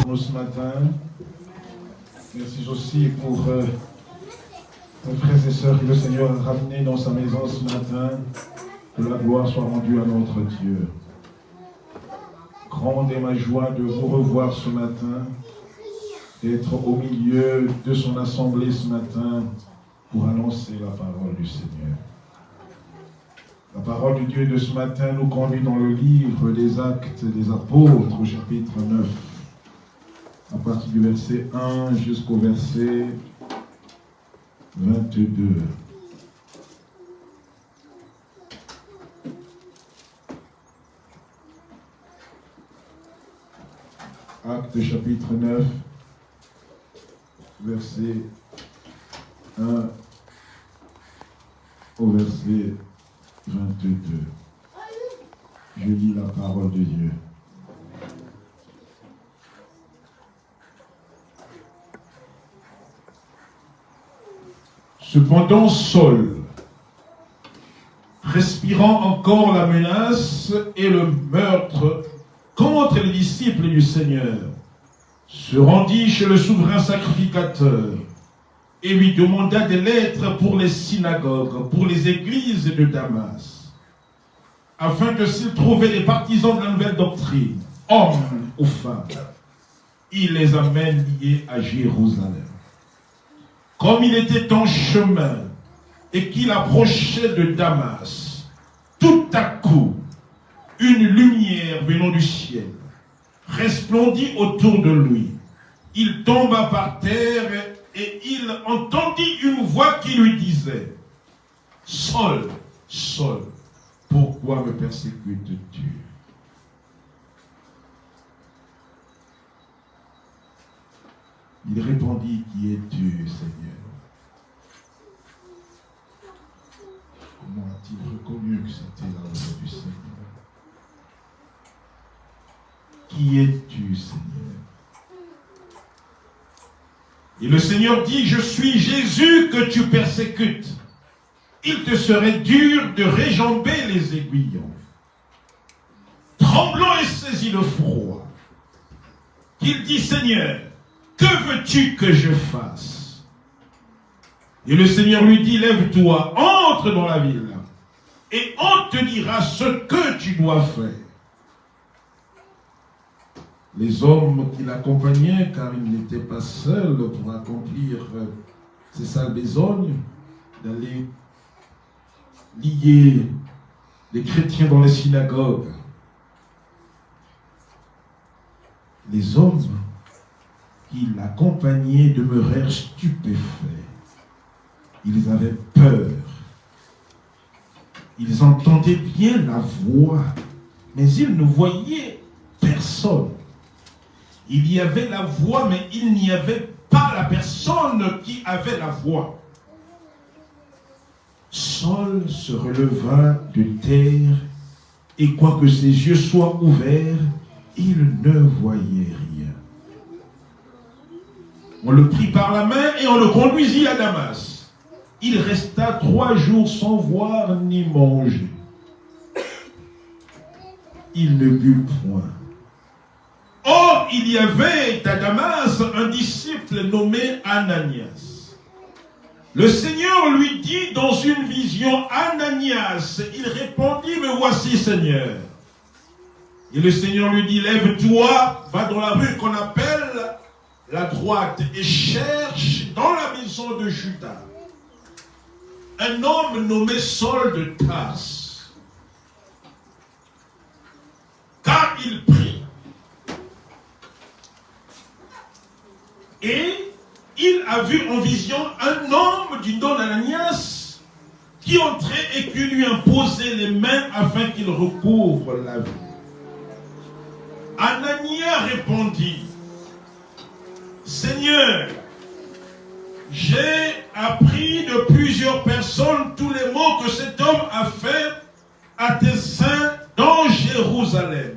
nous ce matin. Merci aussi pour nos frères et sœurs que le Seigneur a ramenés dans sa maison ce matin. Que la gloire soit rendue à notre Dieu. Grande est ma joie de vous revoir ce matin, d'être au milieu de son assemblée ce matin pour annoncer la parole du Seigneur. La parole du Dieu de ce matin nous conduit dans le livre des Actes des Apôtres au chapitre 9, à partir du verset 1 jusqu'au verset 22. Actes chapitre 9, verset 1 au verset 22. Je lis la parole de Dieu. Cependant, Saul, respirant encore la menace et le meurtre contre les disciples du Seigneur, se rendit chez le souverain sacrificateur et lui demanda des lettres pour les synagogues, pour les églises de Damas, afin que s'il trouvait des partisans de la nouvelle doctrine, hommes ou femmes, il les amène liés à Jérusalem. Comme il était en chemin et qu'il approchait de Damas, tout à coup, une lumière venant du ciel resplendit autour de lui. Il tomba par terre et il entendit une voix qui lui disait: Saul, Saul, pourquoi me persécutes-tu? Il répondit: Qui es-tu, Seigneur? Comment a-t-il reconnu que c'était la voix du Seigneur? Qui es-tu, Seigneur? Et le Seigneur dit: Je suis Jésus que tu persécutes. Il te serait dur de réjamber les aiguillons. Tremblant et saisi de froid, il dit: Seigneur, que veux-tu que je fasse? Et le Seigneur lui dit: Lève-toi, entre dans la ville, et on te dira ce que tu dois faire. Les hommes qui l'accompagnaient, car il n'était pas seul pour accomplir ces sales besognes, d'aller lier les chrétiens dans les synagogues. Les hommes qui l'accompagnaient demeurèrent stupéfaits. Ils avaient peur. Ils entendaient bien la voix, mais ils ne voyaient personne. Il y avait la voix, mais il n'y avait pas la personne qui avait la voix. Saul se releva de terre, et quoique ses yeux soient ouverts, il ne voyait rien. On le prit par la main et on le conduisit à Damas. Il resta 3 jours sans voir ni manger. Il ne but point. Or, il y avait à Damas un disciple nommé Ananias. Le Seigneur lui dit dans une vision: Ananias. Il répondit: Me voici, Seigneur. Et le Seigneur lui dit: Lève-toi, va dans la rue qu'on appelle la droite et cherche dans la maison de Judas un homme nommé Saul de Tarse. Car il prie. Et il a vu en vision un homme du nom d'Ananias qui entrait et qui lui imposait les mains afin qu'il recouvre la vue. Ananias répondit: Seigneur, j'ai appris de plusieurs personnes tous les maux que cet homme a fait à tes saints dans Jérusalem.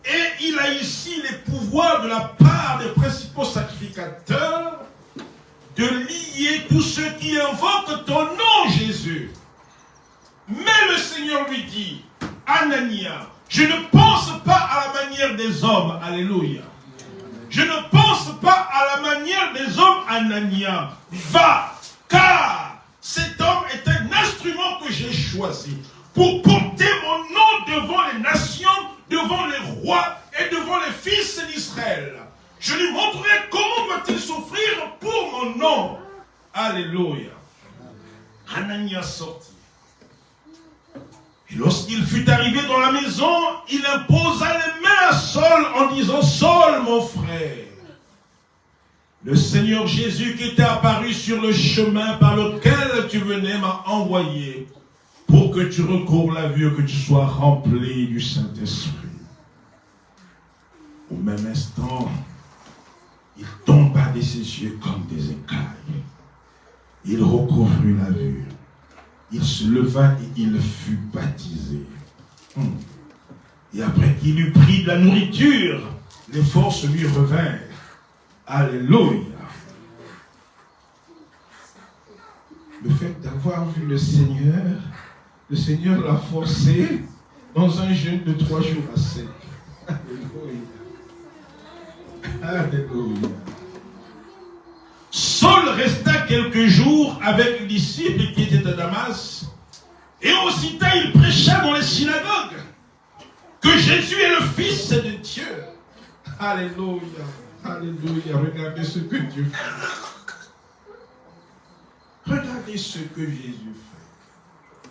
Et il a ici les pouvoirs de la part des principaux sacrificateurs de lier tous ceux qui invoquent ton nom, Jésus. Mais le Seigneur lui dit: Ananias, je ne pense pas à la manière des hommes. Alléluia. Je ne pense pas à la manière des hommes Anania. Va, car cet homme est un instrument que j'ai choisi pour porter mon nom devant les nations, devant les rois et devant les fils d'Israël. Je lui montrerai comment doit-il souffrir pour mon nom. Alléluia. Anania sortit. Et lorsqu'il fut arrivé dans la maison, il imposa les mains à Saul en disant, Saul, mon frère, le Seigneur Jésus qui était apparu sur le chemin par lequel tu venais m'a envoyé pour que tu recours la vue, que tu sois rempli du Saint-Esprit. Au même instant, il tomba de ses yeux comme des écailles. Il recouvrit la vue. Il se leva et il fut baptisé. Et après qu'il eut pris de la nourriture, les forces lui revinrent. Alléluia. Le fait d'avoir vu le Seigneur l'a forcé dans un jeûne de 3 jours à sec. Alléluia. Alléluia. Saul resta quelques jours avec les disciples qui étaient à Damas, et aussitôt il prêcha dans les synagogues que Jésus est le Fils de Dieu. Alléluia. Alléluia. Regardez ce que Dieu fait. Regardez ce que Jésus fait.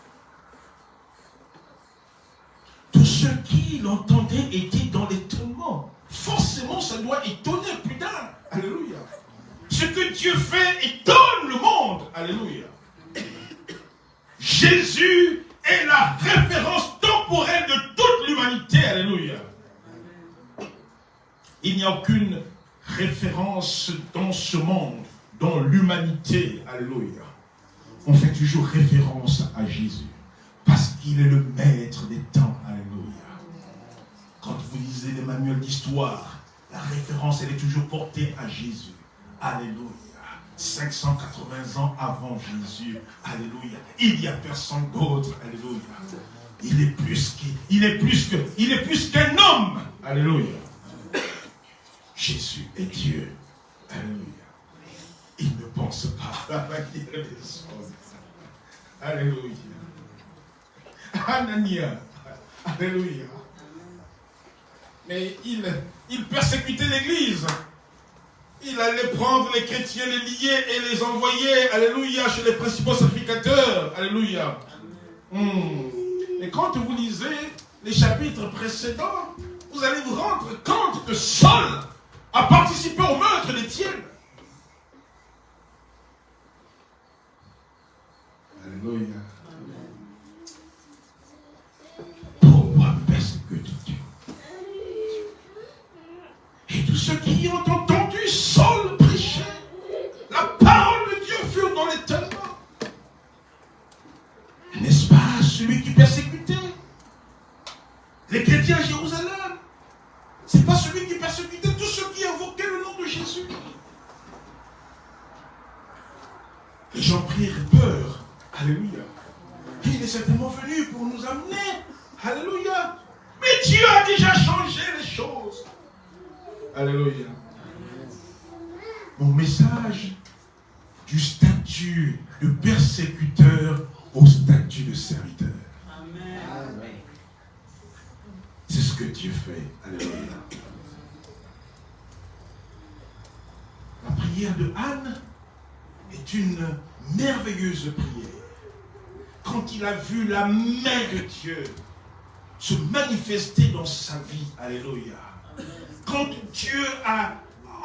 Tous ceux qui l'entendaient étaient dans l'étonnement. Forcément, ça doit étonner plus d'un. Alléluia. Ce que Dieu fait étonne le monde. Alléluia. Jésus est la référence temporelle de toute l'humanité. Alléluia. Il n'y a aucune référence dans ce monde, dans l'humanité. Alléluia. On fait toujours référence à Jésus. Parce qu'il est le maître des temps. Alléluia. Quand vous lisez les manuels d'histoire, la référence, elle est toujours portée à Jésus. Alléluia. 580 ans avant Jésus. Alléluia. Il n'y a personne d'autre. Alléluia. Il est plus qu'un homme. Alléluia. Jésus est Dieu. Alléluia. Il ne pense pas à la manière des choses. Alléluia. Anania. Alléluia. Mais il persécutait l'Église. Il allait prendre les chrétiens, les lier et les envoyer, alléluia, chez les principaux sacrificateurs. Alléluia. Et quand vous lisez les chapitres précédents, vous allez vous rendre compte que Saul a participé au meurtre d'Étienne. Alléluia. Pourquoi persécutes-tu? Et tous ceux qui ont entendu Saul prêcher, la parole de Dieu fut dans l'étonnement. N'est-ce pas celui qui persécutait les chrétiens à Jérusalem? C'est pas celui qui persécutait tous ceux qui invoquaient le nom de Jésus. Les gens prirent peur. Alléluia. Et il est certainement venu pour nous amener. Alléluia. Mais Dieu a déjà changé les choses. Alléluia. Mon message du statut de persécuteur au statut de serviteur. Amen. C'est ce que Dieu fait. Alléluia. La prière de Anne est une merveilleuse prière. Quand il a vu la main de Dieu se manifester dans sa vie. Alléluia. Quand Dieu a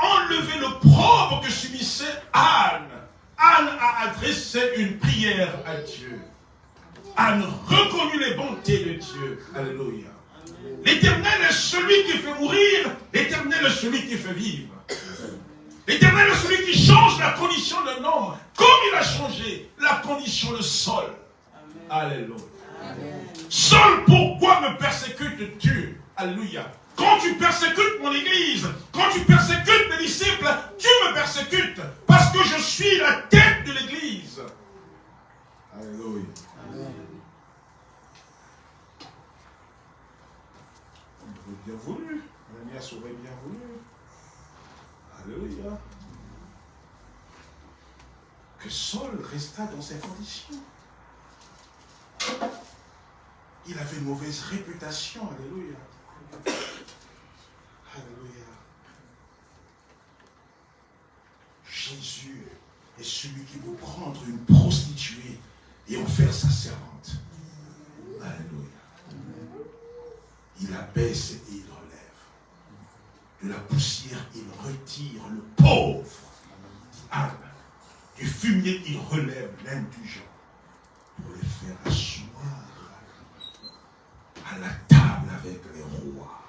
enlevé le propre que subissait Anne, Anne a adressé une prière à Dieu. Anne reconnut les bontés de Dieu. Alléluia. L'Éternel est celui qui fait mourir, l'Éternel est celui qui fait vivre. L'Éternel est celui qui change la condition d'un homme, comme il a changé la condition de Saul. Alléluia. Saul, pourquoi me persécutes-tu? Alléluia. Quand tu persécutes mon église, quand tu persécutes mes disciples, tu me persécutes parce que je suis la tête de l'église. Alléluia. On aurait bien voulu. Ananias aurait bien voulu. Alléluia. Que Saul resta dans ces conditions. Il avait une mauvaise réputation. Alléluia. Alléluia. Jésus est celui qui peut prendre une prostituée et en faire sa servante. Alléluia. Il abaisse et il relève. De la poussière, il retire le pauvre. Amen. Du fumier, il relève l'indulgent pour les faire asseoir à la table avec les rois.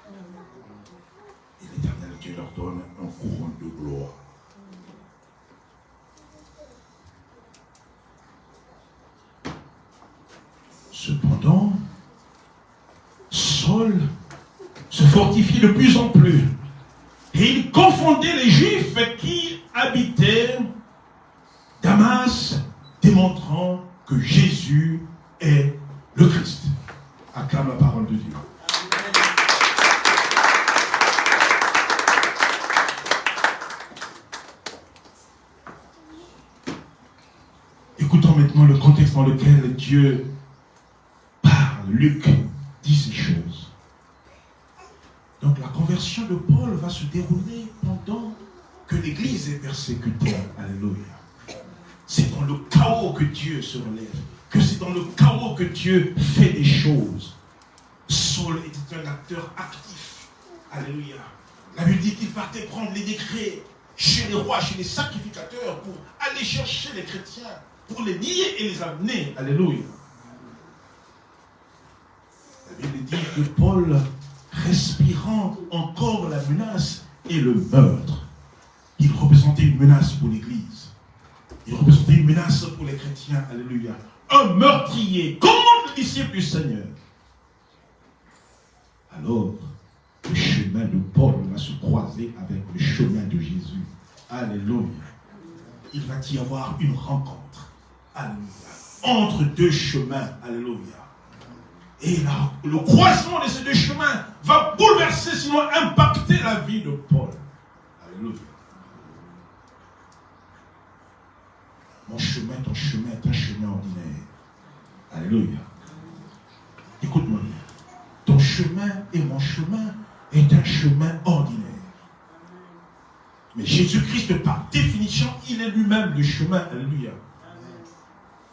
Et l'Éternel Dieu leur donne un couronne de gloire. Cependant, Saul se fortifie de plus en plus. Et il confondait les Juifs qui habitaient Damas, démontrant que Jésus est le Christ. Acclame la parole de Dieu. Écoutons maintenant le contexte dans lequel Dieu parle. Luc dit ces choses. Donc la conversion de Paul va se dérouler pendant que l'Église est persécutée. Alléluia. C'est dans le chaos que Dieu se relève. Que c'est dans le chaos que Dieu fait des choses. Saul était un acteur actif. Alléluia. La Bible dit qu'il partait prendre les décrets chez les rois, chez les sacrificateurs pour aller chercher les chrétiens, pour les lier et les amener. Alléluia. La Bible dit que Paul, respirant encore la menace et le meurtre, il représentait une menace pour l'Église. Il représentait une menace pour les chrétiens. Alléluia. Un meurtrier contre le disciple du Seigneur. Alors, le chemin de Paul va se croiser avec le chemin de Jésus. Alléluia. Il va y avoir une rencontre. Alléluia. Entre deux chemins. Alléluia. Et là, le croisement de ces deux chemins va bouleverser, sinon impacter la vie de Paul. Alléluia. Mon chemin, ton chemin est un chemin ordinaire. Alléluia. Écoute-moi bien. Ton chemin et mon chemin est un chemin ordinaire. Mais Jésus-Christ, par définition, il est lui-même le chemin. Alléluia.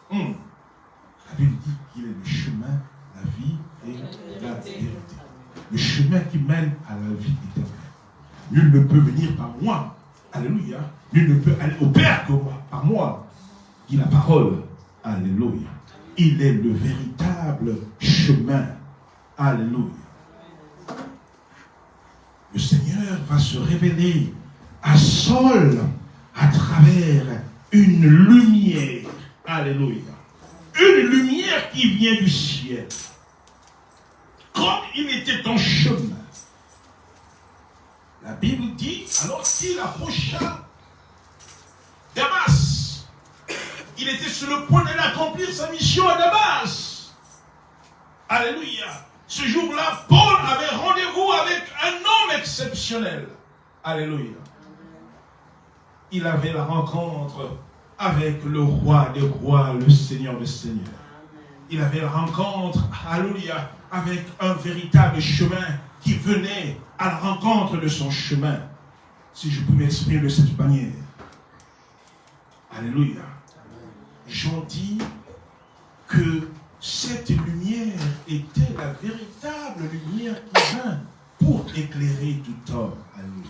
La Bible dit qu'il est le chemin, la vie et la vérité. Le chemin qui mène à la vie éternelle. Nul ne peut venir par moi. Alléluia. Nul ne peut aller au Père que moi, par moi. Dit la parole. Alléluia. Il est le véritable chemin. Alléluia. Le Seigneur va se révéler à Saul à travers une lumière. Alléluia. Une lumière qui vient du ciel. Comme il était en chemin. La Bible dit, alors qu'il approcha Damas, il était sur le point d'aller accomplir sa mission à Damas. Alléluia. Ce jour-là, Paul avait rendez-vous avec un homme exceptionnel. Alléluia. Il avait la rencontre avec le roi des rois, le Seigneur des seigneurs. Il avait la rencontre, alléluia, avec un véritable chemin qui venait à la rencontre de son chemin. Si je pouvais m'exprimer de cette manière. Alléluia. J'en dis que cette lumière était la véritable lumière qui vint pour éclairer tout homme. Alléluia.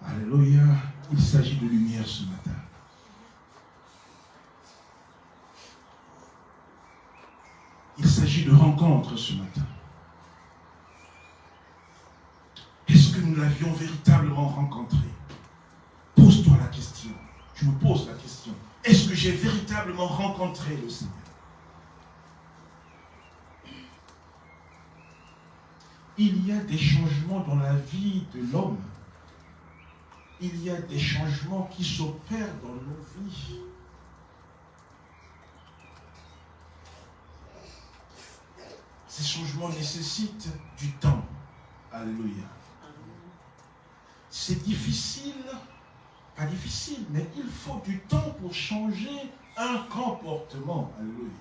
Alléluia. Il s'agit de lumière ce matin. Il s'agit de rencontre ce matin. Est-ce que nous l'avions véritablement rencontré? Pose-toi la question. Je me pose la question. Est-ce que j'ai véritablement rencontré le Seigneur? Il y a des changements dans la vie de l'homme. Il y a des changements qui s'opèrent dans nos vies. Ces changements nécessitent du temps. Alléluia. C'est difficile, pas difficile, mais il faut du temps pour changer un comportement. Alléluia.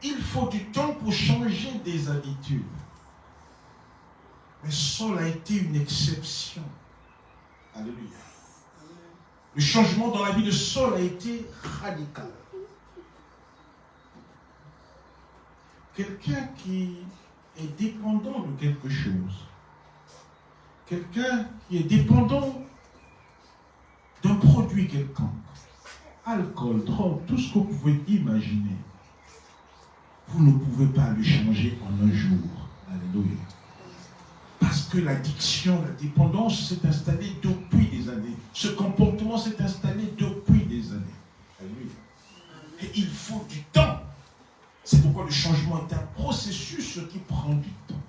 Il faut du temps pour changer des habitudes. Mais Saul a été une exception. Alléluia. Le changement dans la vie de Saul a été radical. Quelqu'un qui est dépendant de quelque chose, quelqu'un qui est dépendant d'un produit quelconque, alcool, drogue, tout ce que vous pouvez imaginer, vous ne pouvez pas le changer en un jour. Alléluia. Parce que l'addiction, la dépendance s'est installée depuis des années. Ce comportement s'est installé depuis des années. Alléluia. Et il faut du temps. C'est pourquoi le changement est un processus qui prend du temps.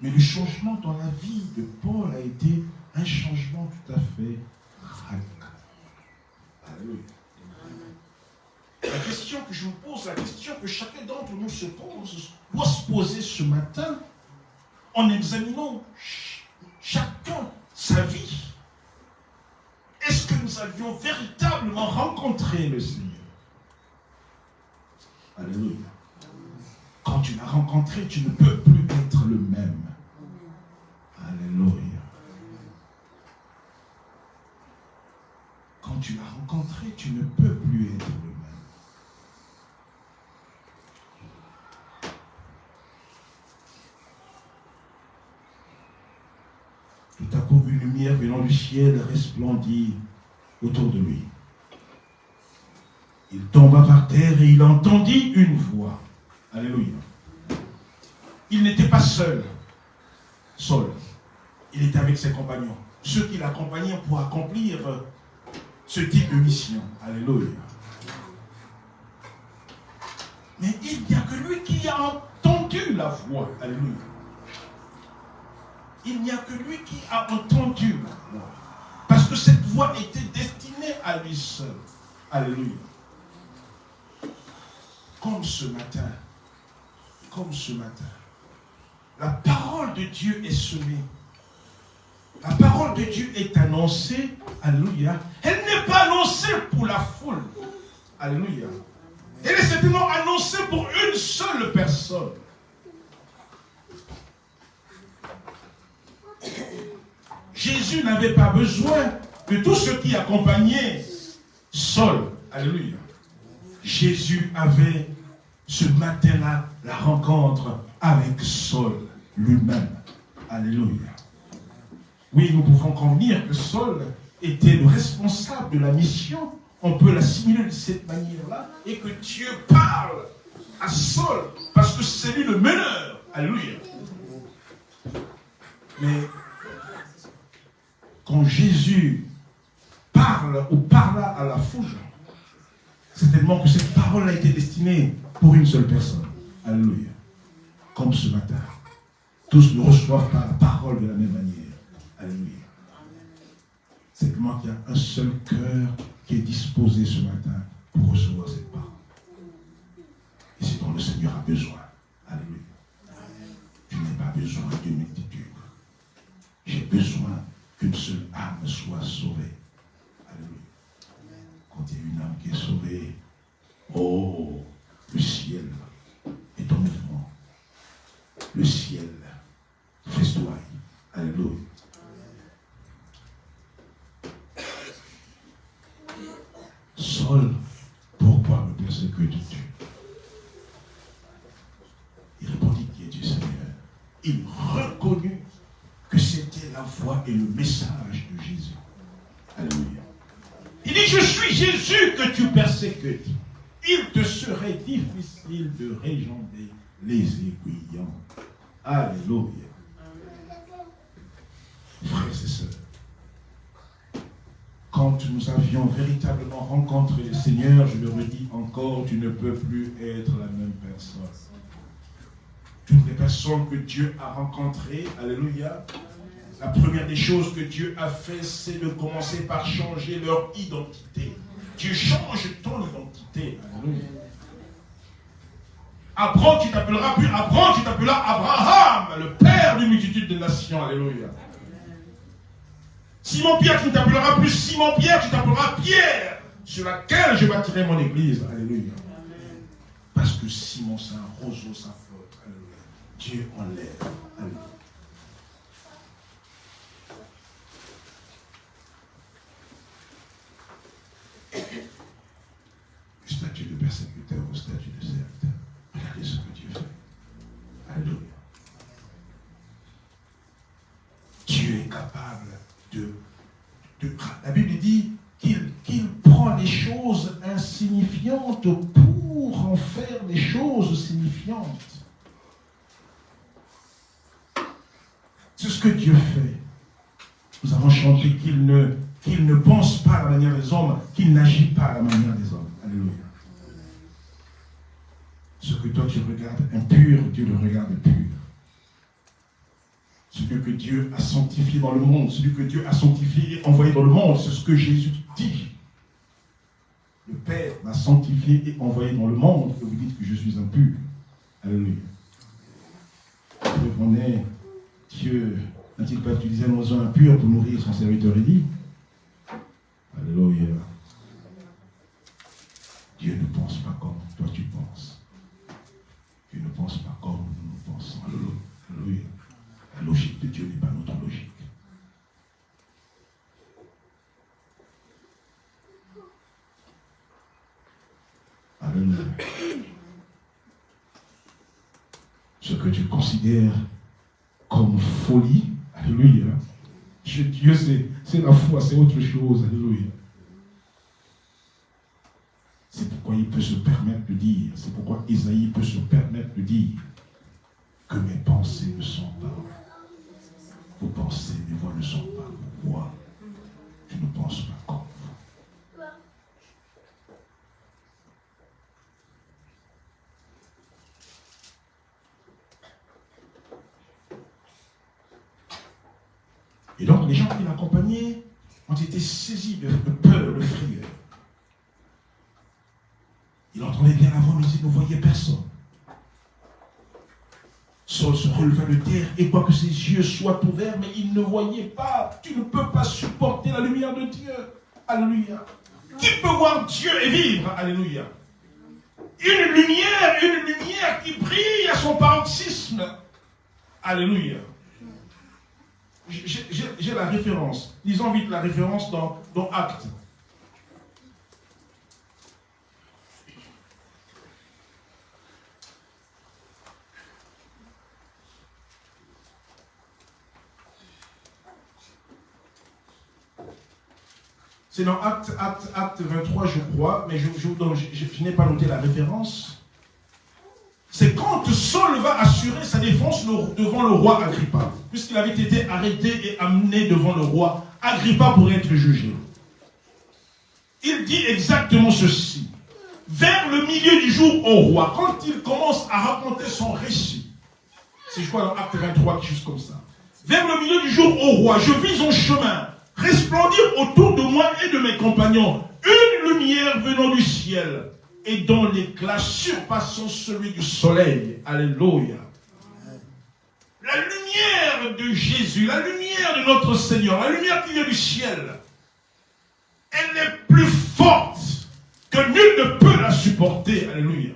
Mais le changement dans la vie de Paul a été un changement tout à fait radical. Alléluia. La question que je vous pose, la question que chacun d'entre nous se pose, doit se poser ce matin en examinant chacun sa vie. Est-ce que nous avions véritablement rencontré le Seigneur? Alléluia. Quand tu l'as rencontré, tu ne peux plus être le même. Alléluia. Quand tu l'as rencontré, tu ne peux plus être le même. Tout à coup, une lumière venant du ciel resplendit autour de lui. Il tomba par terre et il entendit une voix. Alléluia. Il n'était pas seul. Saul. Il était avec ses compagnons. Ceux qui l'accompagnaient pour accomplir ce type de mission. Alléluia. Mais il n'y a que lui qui a entendu la voix. Alléluia. Il n'y a que lui qui a entendu la voix. Parce que cette voix était destinée à lui seul. Alléluia. Comme ce matin, la parole de Dieu est semée. La parole de Dieu est annoncée. Alléluia. Elle n'est pas annoncée pour la foule. Alléluia. Elle est simplement annoncée pour une seule personne. Jésus n'avait pas besoin de tous ceux qui accompagnaient Saul. Alléluia. Jésus avait ce matin-là la rencontre avec Saul lui-même. Alléluia. Oui, nous pouvons convenir que Saul était le responsable de la mission. On peut l'assimiler de cette manière-là. Et que Dieu parle à Saul parce que c'est lui le meneur. Alléluia. Mais quand Jésus parle ou parla à la foule, c'est tellement que cette parole a été destinée pour une seule personne. Alléluia. Comme ce matin. Tous ne reçoivent pas la parole de la même manière. Alléluia. C'est tellement qu'il y a un seul cœur qui est disposé ce matin pour recevoir cette parole. Et c'est dont le Seigneur a besoin. Alléluia. Je n'ai pas besoin d'une multitude. J'ai besoin qu'une seule âme soit sauvée. Alléluia. Quand il y a une âme qui est sauvée, oh, le ciel est en mouvement. Le ciel festoie. Alléluia. Saul, pourquoi me persécutes-tu? Il répondit, qui es-tu, Seigneur? Il reconnut que c'était la voix et le message de Jésus. Alléluia. Il dit, je suis Jésus que tu persécutes. Il te serait difficile de régenter les aiguillons. Alléluia. Frères et sœurs, quand nous avions véritablement rencontré le Seigneur, je le redis encore, tu ne peux plus être la même personne. Toutes les personnes que Dieu a rencontrées, alléluia, la première des choses que Dieu a fait, c'est de commencer par changer leur identité. Dieu change ton identité. Alléluia. Abraham, tu t'appelleras plus Abraham, tu t'appelleras Abraham, le père d'une multitude de nations. Alléluia. Simon-Pierre, tu ne t'appelleras plus Simon-Pierre, tu t'appelleras Pierre, sur laquelle je bâtirai mon église. Alléluia. Parce que Simon, c'est un roseau, sa faute. Alléluia. Dieu enlève. Alléluia. Du statut de persécuteur au statut de serviteur. Regardez ce que Dieu fait. Alléluia. Dieu est capable de la Bible dit qu'il prend les choses insignifiantes pour en faire des choses signifiantes. C'est ce que Dieu fait. Nous avons chanté qu'il ne pense pas à la manière des hommes, qu'il n'agit pas à la manière des hommes. Alléluia. Ce que toi tu regardes impur, Dieu le regarde pur. Celui que Dieu a sanctifié dans le monde, celui que Dieu a sanctifié et envoyé dans le monde, c'est ce que Jésus dit. Le Père m'a sanctifié et envoyé dans le monde, et vous dites que je suis impur. Alléluia. On est, Dieu n'a-t-il pas utilisé un oiseau impur pour nourrir son serviteur Élie? Alléluia. Dieu ne pense pas comme toi tu penses. Dieu ne pense pas comme nous pensons. Alléluia. La logique de Dieu n'est pas notre logique. Alléluia. Ce que tu considères comme folie, alléluia. Dieu, c'est la foi, c'est autre chose, alléluia. C'est pourquoi il peut se permettre de dire, c'est pourquoi Isaïe peut se permettre de dire que mes pensées ne sont pas vos pensées, mes voix ne sont pas vos voix. Je ne pense pas comme vous. Et donc, les gens qui l'accompagnaient ont été saisis de peur, de frayeur. Il entendait bien la voix, mais il ne voyait personne. Saul se releva de terre, et quoique ses yeux soient ouverts, mais il ne voyait pas. Tu ne peux pas supporter la lumière de Dieu. Alléluia. Qui peut voir Dieu et vivre? Alléluia. Une lumière qui brille à son paroxysme. Alléluia. J'ai la référence. Lisons vite la référence dans Actes. C'est dans Acte 23, je crois, mais je n'ai pas noté la référence. C'est quand Saul va assurer sa défense devant le roi Agrippa, puisqu'il avait été arrêté et amené devant le roi Agrippa pour être jugé. Il dit exactement ceci. Vers le milieu du jour au roi, quand il commence à raconter son récit, c'est je crois dans Acte 23, quelque chose comme ça. Vers le milieu du jour au roi, je vis en chemin resplendir autour de moi et de mes compagnons une lumière venant du ciel et dont l'éclat surpassant celui du soleil. Alléluia. La lumière de Jésus, la lumière de notre Seigneur, la lumière qui vient du ciel, elle est plus forte que nul ne peut la supporter. Alléluia.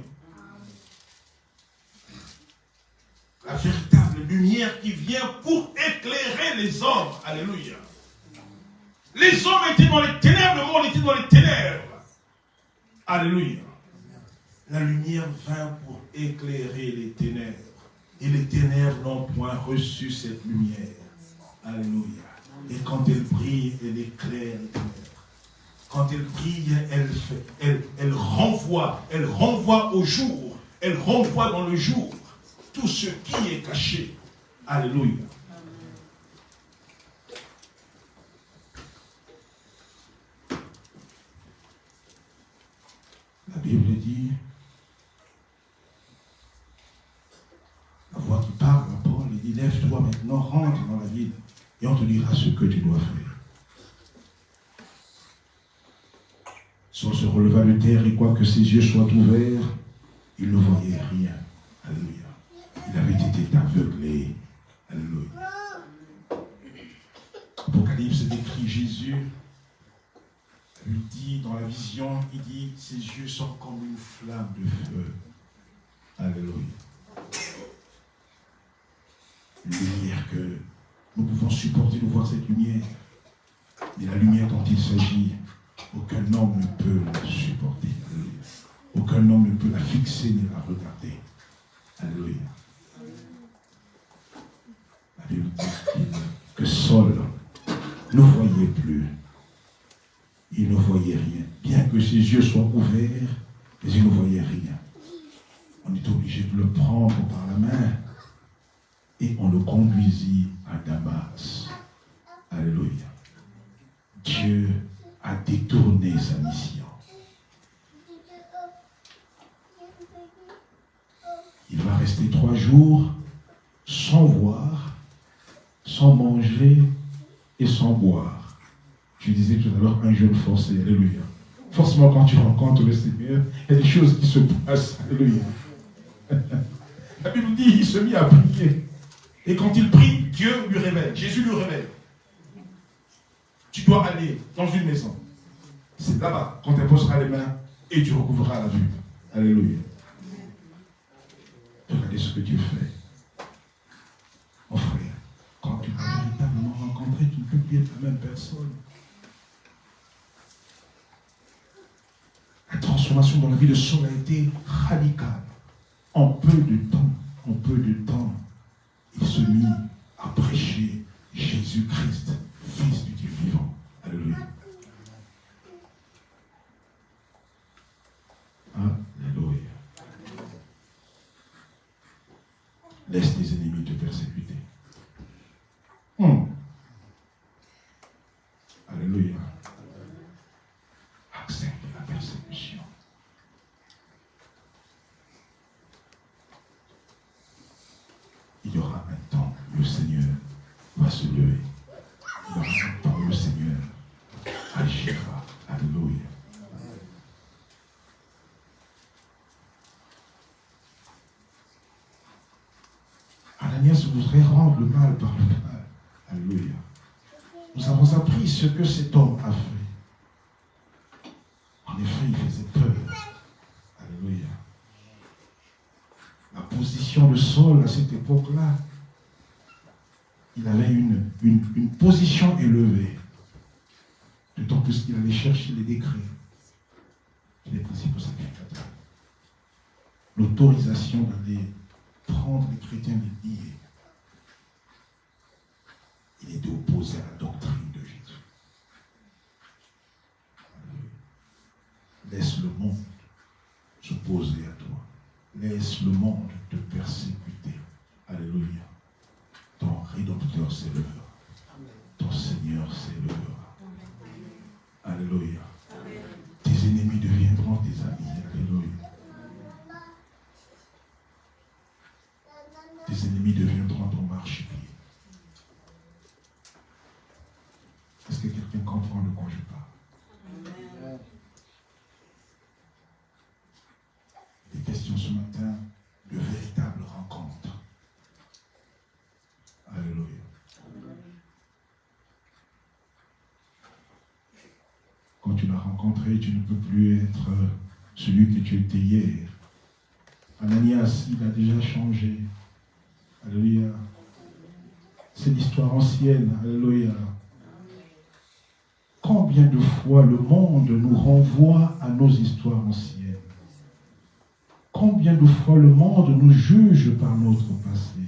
La véritable lumière qui vient pour éclairer les hommes. Alléluia. Les hommes étaient dans les ténèbres, le monde était dans les ténèbres. Alléluia. La lumière vint pour éclairer les ténèbres. Et les ténèbres n'ont point reçu cette lumière. Alléluia. Et quand elle brille, elle éclaire les ténèbres. Quand elle brille, elle renvoie au jour. Elle renvoie dans le jour tout ce qui est caché. Alléluia. La Bible dit, la voix qui parle à Paul, il dit, lève-toi maintenant, rentre dans la ville, et on te dira ce que tu dois faire. Saul se releva de terre, et quoique ses yeux soient ouverts, il ne voyait rien. Alléluia. Il avait été aveuglé. Alléluia. Apocalypse décrit Jésus. Il dit dans la vision, il dit, ses yeux sont comme une flamme de feu. Alléluia. Une lumière que nous pouvons supporter de voir cette lumière. Mais la lumière dont il s'agit, aucun homme ne peut la supporter. Alléluia. Aucun homme ne peut la fixer ni la regarder. Alléluia. La Bible dit que Saul ne voyait plus. Il ne voyait rien. Bien que ses yeux soient ouverts, mais il ne voyait rien. On est obligé de le prendre par la main et on le conduisit à Damas. Alléluia. Dieu a détourné sa mission. Il va rester 3 jours sans voir, sans manger et sans boire. Je disais tout à l'heure, un jeûne forcé. Alléluia. Forcément, quand tu rencontres le Seigneur, il y a des choses qui se passent. Alléluia. La Bible dit, il se mit à prier. Et quand il prie, Dieu lui révèle. Jésus lui révèle. Tu dois aller dans une maison. C'est là-bas qu'on t'imposera les mains et tu recouvreras la vue. Alléluia. Regardez ce que Dieu fait. Mon frère, quand tu vas véritablement rencontrer, tu ne peux plus être la même personne. La transformation dans la vie de Saul a été radicale. En peu de temps, il se mit à prêcher Jésus-Christ, Fils du Dieu vivant. Alléluia. Alléluia. Laisse tes ennemis te persécuter. Alléluia. Accepte la persécution. Il y aura un temps où le Seigneur va se lever. Il y aura un temps où le Seigneur agira. Alléluia. Ananias voudrait rendre le mal par le mal. Alléluia. Nous avons appris ce que cet homme a fait. En effet, il faisait peur. Alléluia. La position de Saul à cette époque-là, il avait une position élevée. D'autant plus qu'il allait chercher les décrets et les principaux sacrificateurs. L'autorisation d'aller prendre les chrétiens et les lier. Il était opposé à la doctrine de Jésus. Laisse le monde s'opposer à toi. Laisse le monde te persécuter. Alléluia. Ton Rédempteur s'élèvera. Ton Seigneur s'élèvera. Alléluia. Tes ennemis deviendront tes amis. Alléluia. Tes ennemis deviendront ton marchepied. Est-ce que quelqu'un comprend de quoi je parle? Des questions ce matin de véritables rencontres. Alléluia. Quand tu l'as rencontré, tu ne peux plus être celui que tu étais hier. Ananias, il a déjà changé. Alléluia. C'est l'histoire ancienne. Alléluia. Combien de fois le monde nous renvoie à nos histoires anciennes? Combien de fois le monde nous juge par notre passé?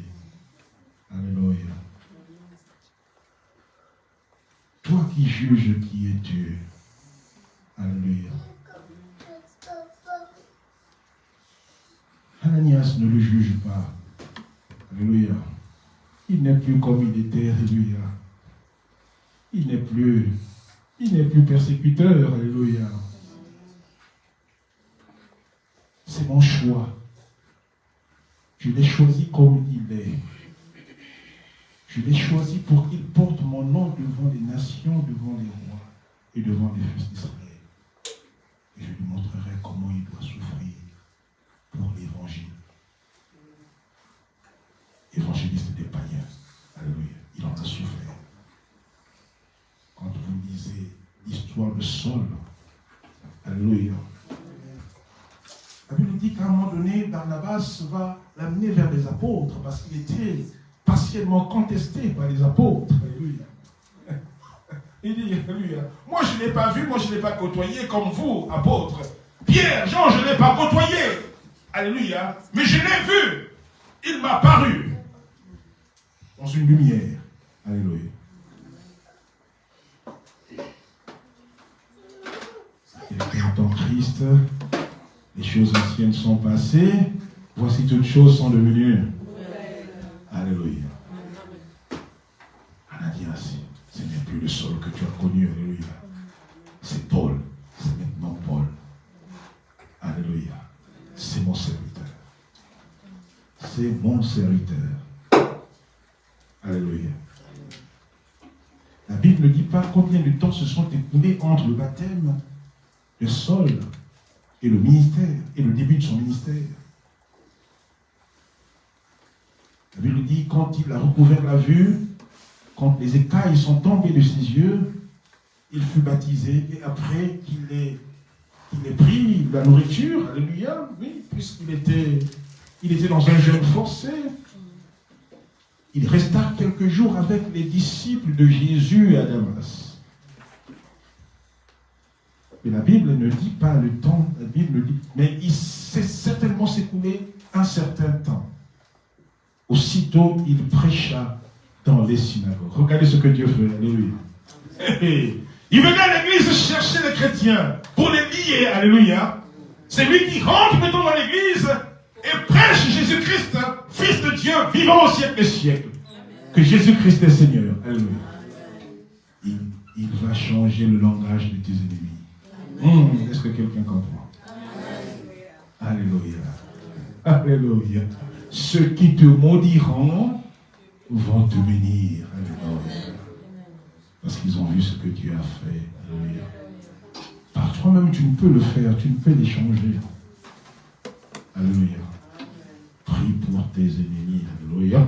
Alléluia. Toi qui juges qui est Dieu. Alléluia. Ananias ne le juge pas. Alléluia. Il n'est plus comme il était. Alléluia. Il n'est plus persécuteur. Alléluia. C'est mon choix. Je l'ai choisi comme il est. Je l'ai choisi pour qu'il porte mon nom devant les nations, devant les rois et devant les fils d'Israël. Et je lui montrerai comment il doit souffrir pour l'évangile. évangélistes des païens. Alléluia. Il en a souffert. Quand vous lisez l'histoire de Saul, alléluia. La Bible dit qu'à un moment donné, Barnabas va l'amener vers les apôtres parce qu'il était partiellement contesté par les apôtres. Alléluia. Il dit, alléluia. Moi, je ne l'ai pas vu, moi, je ne l'ai pas côtoyé comme vous, apôtres. Pierre, Jean, je ne l'ai pas côtoyé. Alléluia. Mais je l'ai vu. Il m'a paru dans une lumière. Alléluia. Et en Christ, les choses anciennes sont passées. Voici toutes choses sont devenues. Alléluia. On a dit ainsi. Ce n'est plus le Saul que tu as connu. Alléluia. C'est Paul. C'est maintenant Paul. Alléluia. C'est mon serviteur. C'est mon serviteur. Alléluia. La Bible ne dit pas combien de temps se sont écoulés entre le baptême de Saul et le ministère, et le début de son ministère. La Bible dit, quand il a recouvert la vue, quand les écailles sont tombées de ses yeux, il fut baptisé, et après qu'il ait pris la nourriture, alléluia, oui, puisqu'il était dans un jeûne forcé, il resta quelques jours avec les disciples de Jésus à Damas. Mais la Bible ne dit pas le temps, la Bible dit, mais il s'est certainement s'écoulé un certain temps. Aussitôt, il prêcha dans les synagogues. Regardez ce que Dieu fait, alléluia. Il venait à l'église chercher les chrétiens pour les lier, alléluia. C'est lui qui rentre maintenant dans l'église et prêche Jésus-Christ, Fils de Dieu, vivant au siècle des siècles. Que Jésus-Christ est Seigneur, alléluia. Il va changer le langage de tes ennemis. Est-ce que quelqu'un comprend? Alléluia. Alléluia. Ceux qui te maudiront vont te bénir. Alléluia. Parce qu'ils ont vu ce que Dieu a fait. Alléluia. Par toi-même, tu ne peux le faire. Tu ne peux les changer. Alléluia. Prie pour tes ennemis. Alléluia.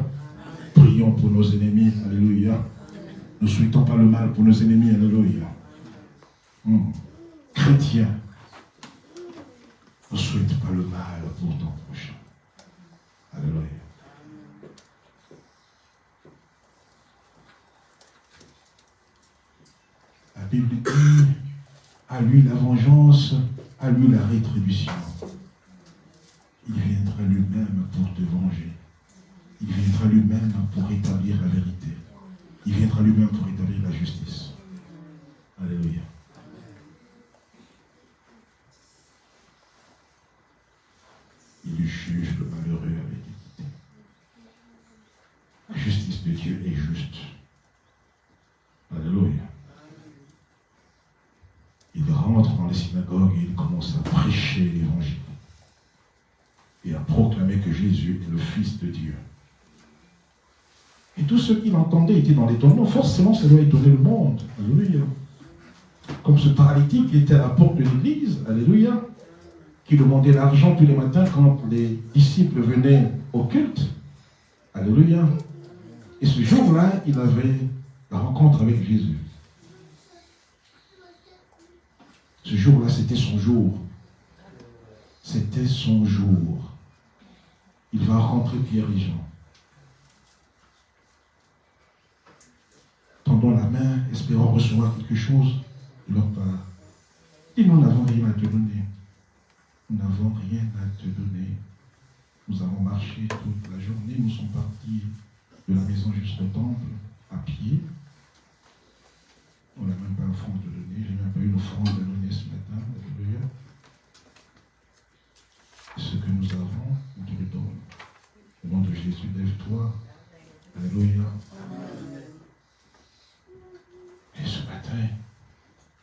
Prions pour nos ennemis. Alléluia. Ne souhaitons pas le mal pour nos ennemis. Alléluia. Chrétien, ne souhaite pas le mal pour ton prochain. Alléluia. La Bible dit, à lui la vengeance, à lui la rétribution. Il viendra lui-même pour te venger. Il viendra lui-même pour établir la vérité. Il viendra lui-même pour établir la justice. Alléluia. Il juge le malheureux avec équité. La justice de Dieu est juste. Alléluia. Il rentre dans les synagogues et il commence à prêcher l'évangile et à proclamer que Jésus est le Fils de Dieu. Et tous ceux qui l'entendaient étaient dans l'étonnement. Forcément, ça doit étonner le monde. Alléluia. Comme ce paralytique qui était à la porte de l'église. Alléluia. Qui demandait l'argent tous les matins quand les disciples venaient au culte. Alléluia. Et ce jour-là, il avait la rencontre avec Jésus. Ce jour-là, c'était son jour. C'était son jour. Il va rencontrer Pierre et Jean. Tendons la main, espérant recevoir quelque chose de leur part. Et nous n'avons rien à te donner. Nous n'avons rien à te donner. Nous avons marché toute la journée. Nous sommes partis de la maison jusqu'au temple à pied. On n'a même pas d'offrande à donner. Je n'ai même pas eu une offrande à donner ce matin. Alléluia. Ce que nous avons, nous te le donnons. Au nom de Jésus, lève-toi. Alléluia. Et ce matin,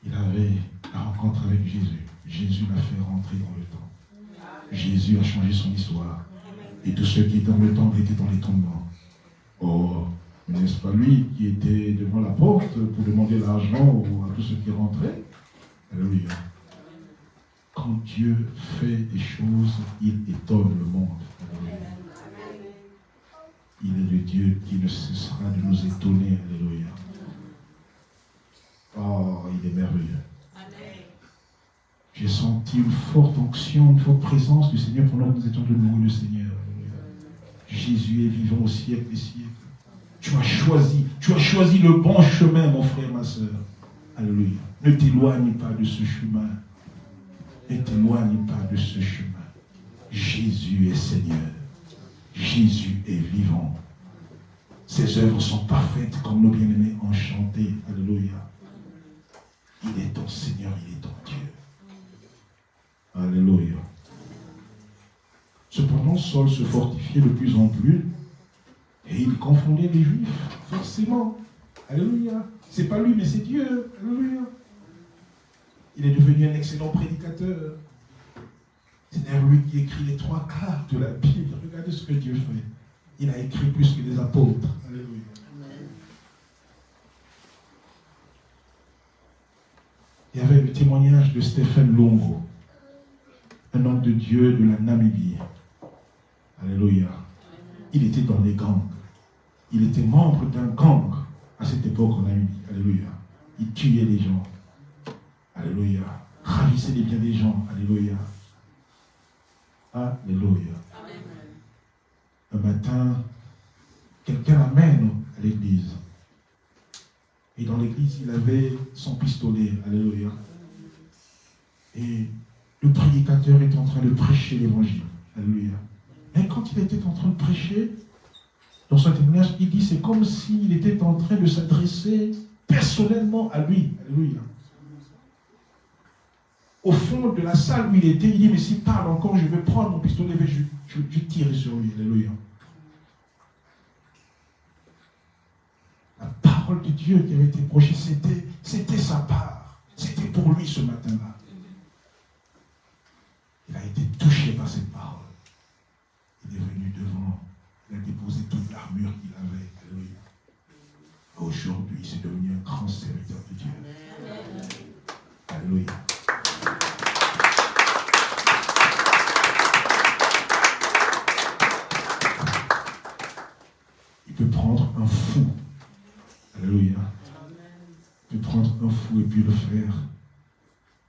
il avait la rencontre avec Jésus. Jésus l'a fait rentrer dans le temps. Jésus a changé son histoire. Et tous ceux qui étaient dans le temple étaient dans l'étonnement. Oh, n'est-ce pas lui qui était devant la porte pour demander l'argent à tous ceux qui rentraient? Alléluia. Quand Dieu fait des choses, il étonne le monde. Alléluia. Il est le Dieu qui ne cessera de nous étonner. Alléluia. Oh, il est merveilleux. J'ai senti une forte onction, une forte présence du Seigneur pendant que nous étions de louer le Seigneur. Jésus est vivant au siècle des siècles. Tu as choisi le bon chemin, mon frère, ma soeur. Alléluia. Ne t'éloigne pas de ce chemin. Ne t'éloigne pas de ce chemin. Jésus est Seigneur. Jésus est vivant. Ses œuvres sont parfaites comme nos bien-aimés ont chanté. Alléluia. Il est ton Seigneur, il est ton Dieu. Alléluia. Cependant, Saul se fortifiait de plus en plus et il confondait les Juifs, forcément. Alléluia. C'est pas lui, mais c'est Dieu. Alléluia. Il est devenu un excellent prédicateur. C'est d'ailleurs lui qui écrit les 3/4 de la Bible. Regardez ce que Dieu fait. Il a écrit plus que les apôtres. Alléluia. Il y avait le témoignage de Stephen Longo, un homme de Dieu de la Namibie. Alléluia. Il était dans les gangs. Il était membre d'un gang à cette époque en Namibie. Alléluia. Il tuait les gens. Alléluia. Ravissait les biens des gens. Alléluia. Alléluia. Un matin, quelqu'un l'amène à l'église. Et dans l'église, il avait son pistolet. Alléluia. Et le prédicateur est en train de prêcher l'évangile. Alléluia. Et quand il était en train de prêcher, dans son témoignage, il dit c'est comme s'il était en train de s'adresser personnellement à lui. Alléluia. Au fond de la salle où il était, il dit mais s'il parle encore, je vais prendre mon pistolet et je tirer sur lui. Alléluia. La parole de Dieu qui avait été prêchée, c'était sa part. C'était pour lui ce matin-là. Il a été touché par cette parole. Il est venu devant, il a déposé toute l'armure qu'il avait. Alléluia. Aujourd'hui, c'est devenu un grand serviteur de Dieu. Alléluia. Il peut prendre un fou. Alléluia. Il peut prendre un fou et puis le faire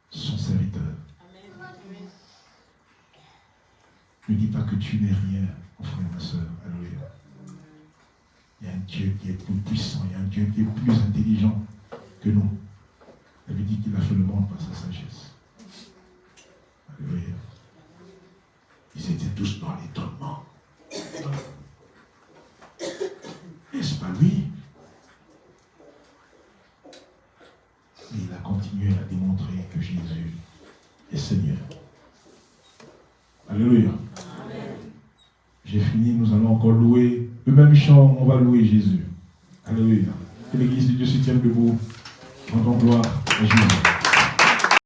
son serviteur. Ne dis pas que tu n'es rien, mon frère et ma soeur. Alléluia. Il y a un Dieu qui est plus puissant, il y a un Dieu qui est plus intelligent que nous. Elle lui dit qu'il a fait le monde par sa sagesse. Alléluia. Ils étaient tous dans l'étonnement. N'est-ce pas lui? Mais il a continué à démontrer que Jésus est Seigneur. Alléluia. Amen. J'ai fini, nous allons encore louer le même chant, on va louer Jésus. Alléluia. Que l'église de Dieu se tienne debout. Rendons gloire à Jésus.